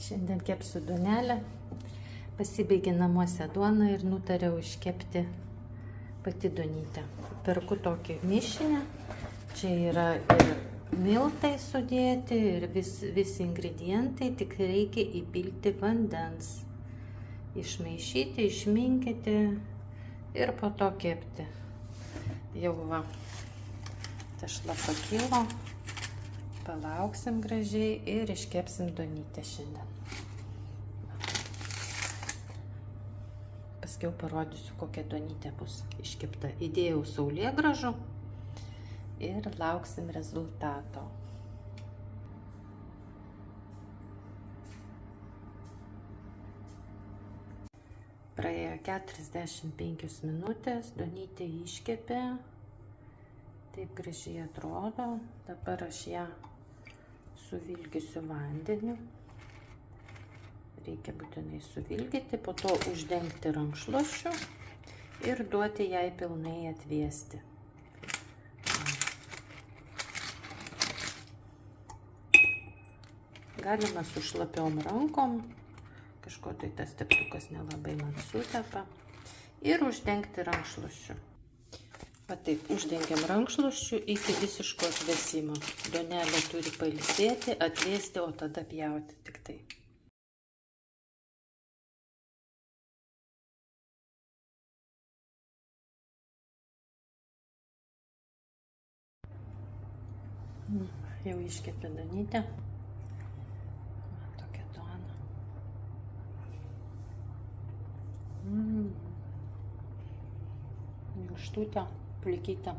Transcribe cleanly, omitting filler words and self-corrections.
Šiandien kepsiu duonelę. Pasibaigė namuose duona ir nutariau iškepti pati duonytę. Perku tokį mišinį. Čia yra ir miltai sudėti, ir visi ingredientai, tik reikia įpilti vandens. Išmaišyti, išminkyti ir po to kepti. Jau va, tešla pakilo. Palauksim gražiai ir iškepsim duonytę šiandien. Paskiau parodysiu, kokia duonytė bus iškepta. Įdėjau saulėgrąžų ir lauksim rezultato. Praėjo 45 minutės, duonytė iškepė. Taip gražiai atrodo. Dabar aš ją suvilgysiu vandeniu. Reikia būtinai suvilgyti, po to uždengti rankšluosčiu ir duoti jai pilnai atvėsti. Galima su šlapiom rankom, kažko tai tas teptukas nelabai man sutepa, ir uždengti rankšluosčiu. Va taip, uždengiam rankšluosčiu iki visiško atvėsimo. Duonelė turi pailsėti, atvėsti, o tada pjauti tik tai. Jau iškepė duonytę. Tokia duona. Minkštutė, plikytė.